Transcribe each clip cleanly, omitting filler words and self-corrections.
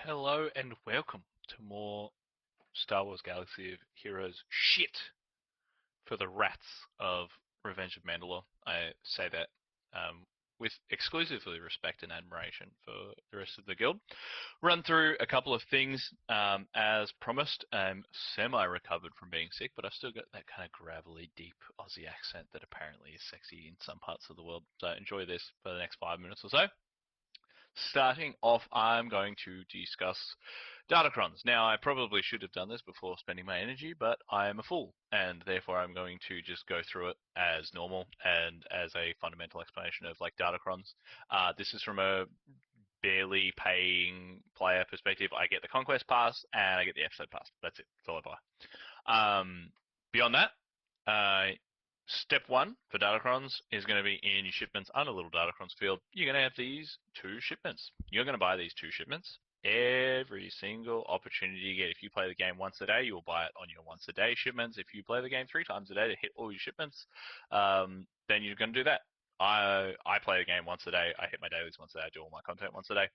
Hello and welcome to more Star Wars Galaxy of Heroes shit for the rats of Revenge of Mandalore. I say that with exclusively respect and admiration for the rest of the guild. Run through a couple of things as promised. I'm semi-recovered from being sick, but I've still got that kind of gravelly, deep Aussie accent that apparently is sexy in some parts of the world. So enjoy this for the next 5 minutes or so. Starting off, I'm going to discuss Datacrons. Now, I probably should have done this before spending my energy, but I am a fool, and therefore I'm going to just go through it as normal and as a fundamental explanation of like Datacrons. This is from a barely paying player perspective. I get the Conquest Pass and I get the Episode Pass. That's it. That's all I buy. Beyond that, step one for Datacrons is going to be in your shipments under little Datacrons field. You're going to have these two shipments. You're going to buy these two shipments every single opportunity you get. If you play the game once a day, you will buy it on your once a day shipments. If you play the game 3 times a day to hit all your shipments, then you're going to do that. I play the game once a day. I hit my dailies once a day. I do all my content once a day.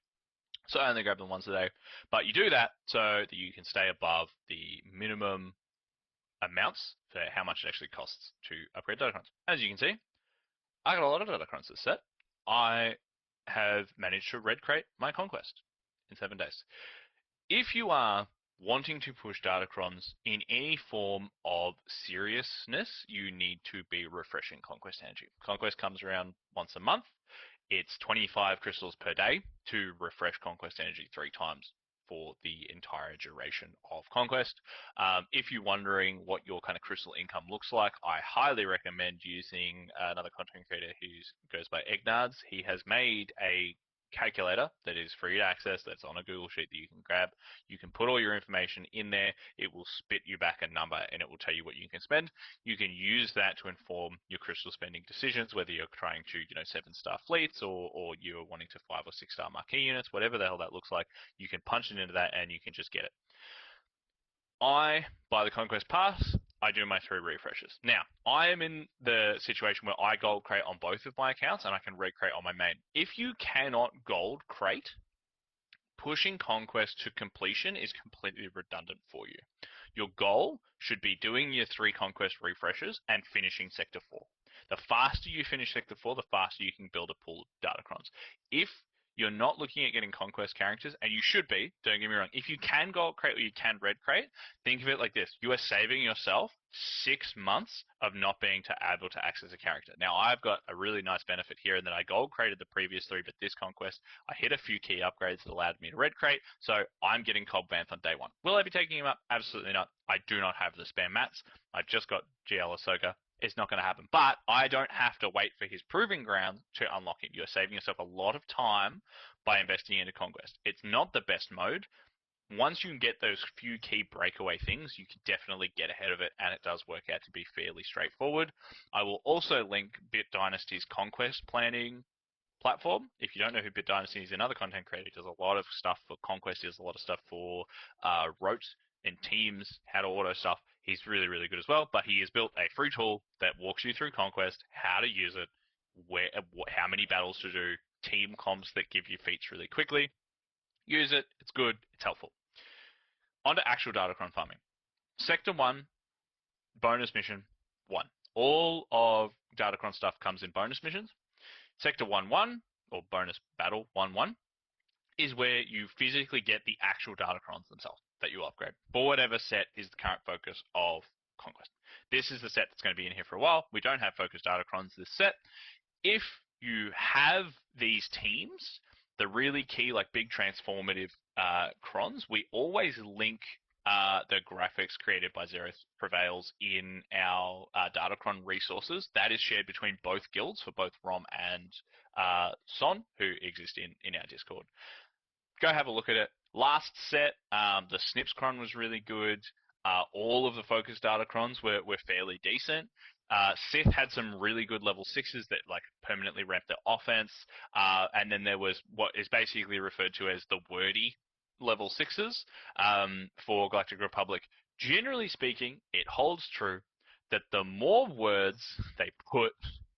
So I only grab them once a day. But you do that so that you can stay above the minimum amounts for how much it actually costs to upgrade Datacrons. As you can see, I got a lot of Datacrons this set. I have managed to red crate my Conquest in 7 days. If you are wanting to push Datacrons in any form of seriousness, you need to be refreshing Conquest energy. Conquest comes around once a month. It's 25 crystals per day to refresh Conquest energy 3 times for the entire duration of Conquest. If you're wondering what your kind of crystal income looks like, I highly recommend using another content creator who goes by Egnards. He has made a calculator that is free to access, that's on a Google Sheet that you can grab. You can put all your information in there. It will spit you back a number and it will tell you what you can spend. You can use that to inform your crystal spending decisions, whether you're trying to, 7-star fleets or you're wanting to 5 or 6-star marquee units, whatever the hell that looks like. You can punch it into that and you can just get it. I buy the Conquest Pass. I do my 3 refreshes. Now, I am in the situation where I gold crate on both of my accounts and I can red crate on my main. If you cannot gold crate, pushing Conquest to completion is completely redundant for you. Your goal should be doing your 3 Conquest refreshes and finishing Sector 4. The faster you finish Sector 4, the faster you can build a pool of Datacrons. If you're not looking at getting Conquest characters, and you should be, don't get me wrong, if you can gold crate or you can red crate, think of it like this. You are saving yourself 6 months of not being able to access a character. Now, I've got a really nice benefit here in that I gold crated the previous 3, but this Conquest, I hit a few key upgrades that allowed me to red crate, so I'm getting Cobb Vanth on day 1. Will I be taking him up? Absolutely not. I do not have the spam mats. I've just got GL Ahsoka. It's not going to happen. But I don't have to wait for his proving ground to unlock it. You're saving yourself a lot of time by investing into Conquest. It's not the best mode. Once you can get those few key breakaway things, you can definitely get ahead of it, and it does work out to be fairly straightforward. I will also link Bit Dynasty's Conquest planning platform. If you don't know who Bit Dynasty is, another content creator, he does a lot of stuff for Conquest, he does a lot of stuff for Rote and Teams, how to auto stuff. He's really, really good as well, but he has built a free tool that walks you through Conquest, how to use it, how many battles to do, team comps that give you feats really quickly. Use it, it's good, it's helpful. On to actual Datacron farming. Sector 1, bonus mission 1. All of Datacron stuff comes in bonus missions. Sector 1-1, or bonus battle 1-1, is where you physically get the actual Datacrons themselves that you upgrade for whatever set is the current focus of Conquest. This is the set that's going to be in here for a while. We don't have focused Datacrons this set. If you have these teams, the really key, like big transformative crons, we always link the graphics created by Zereth Prevails in our Datacron resources. That is shared between both guilds for both ROM and Son, who exist in our Discord. Go have a look at it. Last set, the Snips Cron was really good. All of the focused Datacrons were fairly decent. Sith had some really good level 6s that like permanently ramped their offense. And then there was what is basically referred to as the wordy level 6s for Galactic Republic. Generally speaking, it holds true that the more words they put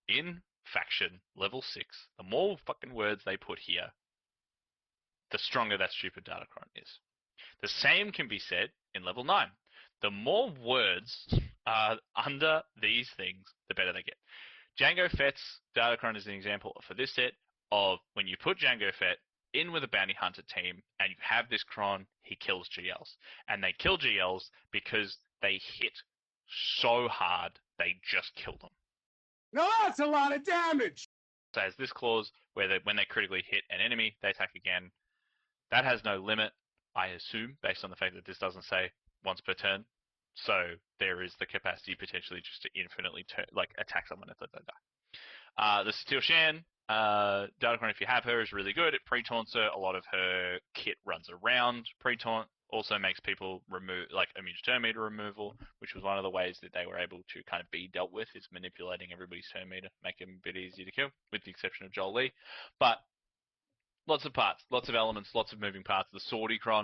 in faction level 6, the more fucking words they put here, the stronger that stupid Datacron is. The same can be said in level 9. The more words are under these things, the better they get. Jango Fett's Datacron is an example for this set of when you put Jango Fett in with a bounty hunter team and you have this Cron, he kills GLs. And they kill GLs because they hit so hard, they just kill them. Now that's a lot of damage! So as this clause, where when they critically hit an enemy, they attack again. That has no limit, I assume, based on the fact that this doesn't say once per turn. So there is the capacity potentially just to infinitely attack someone if they die. The Satil Shan, Datacron, if you have her, is really good. It pre-taunts her. A lot of her kit runs around pre-taunt. Also makes people remove, immune to turn meter removal, which was one of the ways that they were able to kind of be dealt with, is manipulating everybody's turn meter, make them a bit easier to kill, with the exception of Joel Lee. But lots of parts, lots of elements, lots of moving parts. The Swordicron.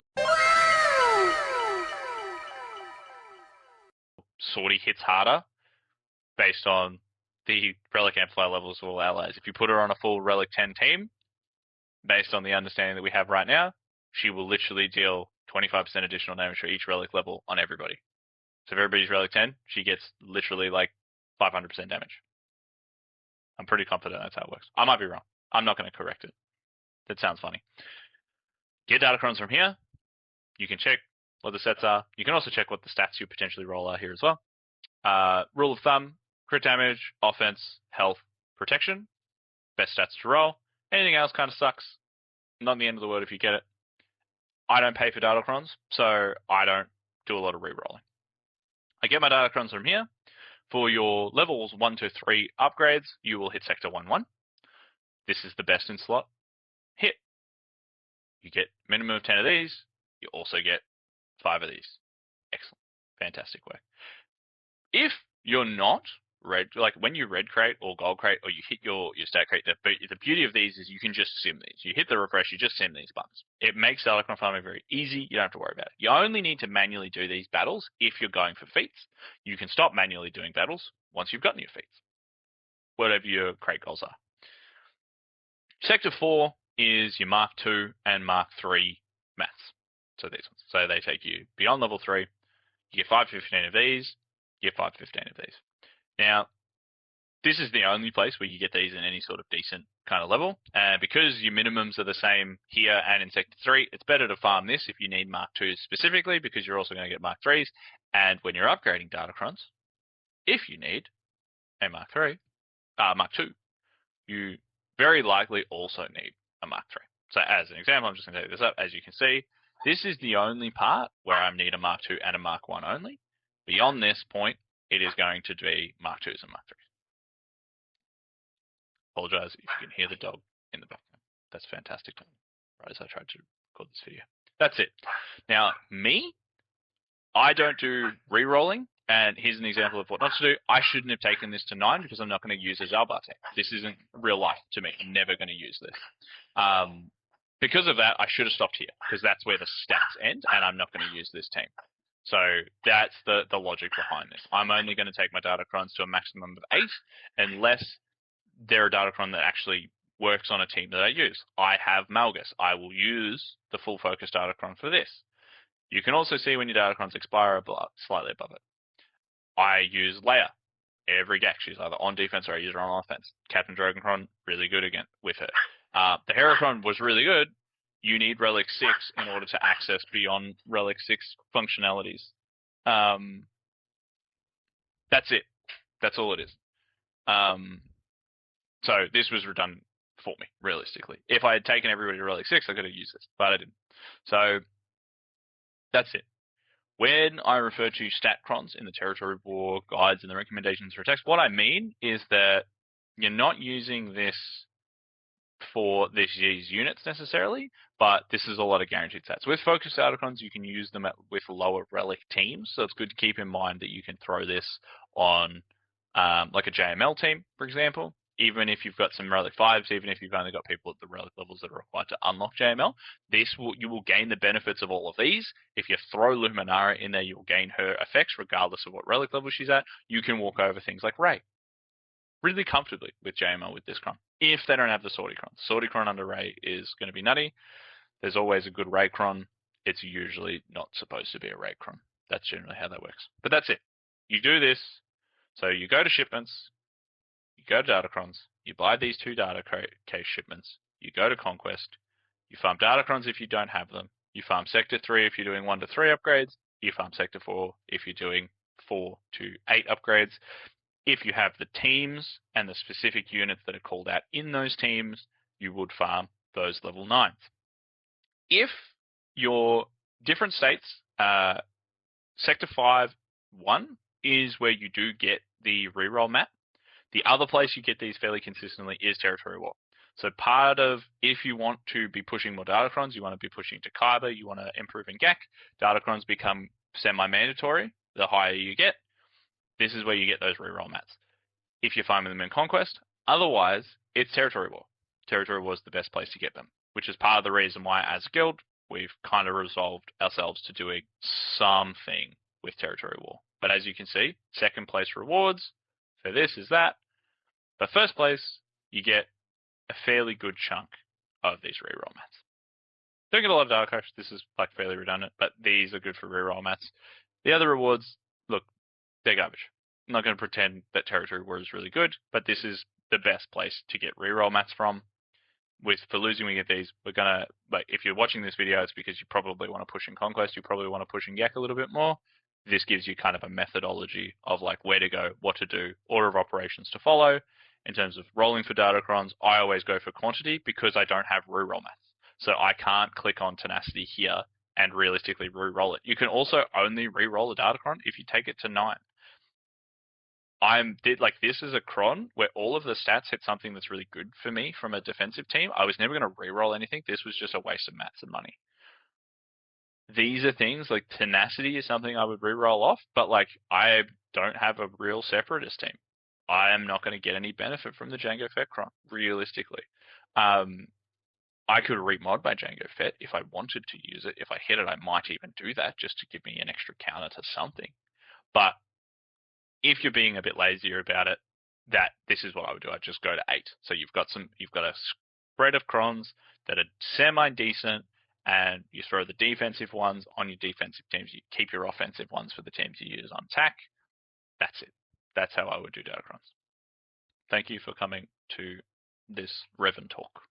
Swordy hits harder based on the Relic Amplifier levels of all allies. If you put her on a full Relic 10 team, based on the understanding that we have right now, she will literally deal 25% additional damage for each Relic level on everybody. So if everybody's Relic 10, she gets literally 500% damage. I'm pretty confident that's how it works. I might be wrong. I'm not going to correct it. That sounds funny. Get Datacrons from here. You can check what the sets are. You can also check what the stats you potentially roll are here as well. Rule of thumb, crit damage, offense, health, protection. Best stats to roll. Anything else kind of sucks. Not the end of the world if you get it. I don't pay for Datacrons, so I don't do a lot of re-rolling. I get my Datacrons from here. For your levels 1 to 3 upgrades, you will hit Sector 1-1. This is the best in slot. Hit. You get minimum of 10 of these. You also get 5 of these. Excellent. Fantastic work. If you're not red, when you red crate or gold crate or you hit your stat crate, the beauty of these is you can just sim these. You hit the refresh, you just sim these buttons. It makes Datacron farming very easy. You don't have to worry about it. You only need to manually do these battles if you're going for feats. You can stop manually doing battles once you've gotten your feats, whatever your crate goals are. Sector 4 is your Mark 2 and Mark 3 maths. So these ones. So they take you beyond level 3. You get 5 to 15 of these. You get 5 to 15 of these. Now, this is the only place where you get these in any sort of decent kind of level. And because your minimums are the same here and in Sector 3, it's better to farm this if you need Mark 2s specifically, because you're also going to get Mark 3s. And when you're upgrading Datacrons, if you need a Mark 2, you very likely also need a Mark 3. So as an example, I'm just going to take this up. As you can see, this is the only part where I need a Mark 2 and a Mark 1 only. Beyond this point, it is going to be Mark 2s and Mark 3s. Apologize if you can hear the dog in the background. That's fantastic. Right as I tried to record this video. That's it. Now, I don't do re-rolling, and here's an example of what not to do. I shouldn't have taken this to 9 because I'm not going to use a Zalbar team. This isn't real life to me. I'm never going to use this. Because of that, I should have stopped here because that's where the stats end, and I'm not going to use this team. So that's the logic behind this. I'm only going to take my Datacrons to a maximum of 8 unless they're a Datacron that actually works on a team that I use. I have Malgus. I will use the full focus Datacron for this. You can also see when your Datacrons expire slightly above it. I use Leia every deck. She's either on defense or I use her on offense. Captain Drogoncron, really good again with her. The Heracron was really good. You need Relic 6 in order to access beyond Relic 6 functionalities. That's it. That's all it is. So this was redundant for me, realistically. If I had taken everybody to Relic 6, I could have used this, but I didn't. So that's it. When I refer to StatCrons in the Territory War guides and the recommendations for text, what I mean is that you're not using this for these units necessarily, but this is a lot of guaranteed stats. With focused Datacrons, you can use them with lower relic teams, so it's good to keep in mind that you can throw this on like a JML team, for example. Even if you've got some relic 5s, even if you've only got people at the relic levels that are required to unlock JML, you will gain the benefits of all of these. If you throw Luminara in there, you'll gain her effects regardless of what relic level she's at. You can walk over things like Rey really comfortably with JML with this Cron, if they don't have the Swordicron. Swordicron under Rey is going to be nutty. There's always a good Raycron. It's usually not supposed to be a Raycron. That's generally how that works. But that's it. You do this. So you go to shipments, you go to Datacrons, you buy these 2 data case shipments, you go to Conquest, you farm Datacrons if you don't have them, you farm Sector 3 if you're doing 1 to 3 upgrades, you farm Sector 4 if you're doing 4 to 8 upgrades. If you have the teams and the specific units that are called out in those teams, you would farm those level 9s. If your different states, Sector 5, 1 is where you do get the reroll map. The other place you get these fairly consistently is Territory War. So part of, if you want to be pushing more Datacrons, you want to be pushing to Kyber, you want to improve in GAC, Datacrons become semi-mandatory the higher you get. This is where you get those reroll mats. If you're farming them in Conquest, otherwise, it's Territory War. Territory War is the best place to get them, which is part of the reason why, as a guild, we've kind of resolved ourselves to doing something with Territory War. But as you can see, second place rewards for this is that. But first place, you get a fairly good chunk of these reroll mats. Don't get a lot of Dark Crash. This is like fairly redundant, but these are good for reroll mats. The other rewards, look, they're garbage. I'm not going to pretend that Territory War is really good, but this is the best place to get reroll mats from. For losing, we get these. We're gonna, like, if you're watching this video, it's because you probably want to push in Conquest. You probably want to push in GAC a little bit more. This gives you kind of a methodology of like where to go, what to do, order of operations to follow. In terms of rolling for Datacrons, I always go for quantity because I don't have reroll mats. So I can't click on Tenacity here and realistically re-roll it. You can also only re-roll a Datacron if you take it to 9. This is a cron where all of the stats hit something that's really good for me from a defensive team. I was never going to re-roll anything. This was just a waste of mats and money. These are things like Tenacity is something I would re-roll off, but like I don't have a real Separatist team. I am not going to get any benefit from the Jango Fett cron, realistically. I could remod my Jango Fett if I wanted to use it. If I hit it, I might even do that just to give me an extra counter to something. But if you're being a bit lazier about it, this is what I would do. I'd just go to 8. So you've got a spread of crons that are semi-decent, and you throw the defensive ones on your defensive teams. You keep your offensive ones for the teams you use on attack. That's it. That's how I would do Datacrons. Thank you for coming to this Revan talk.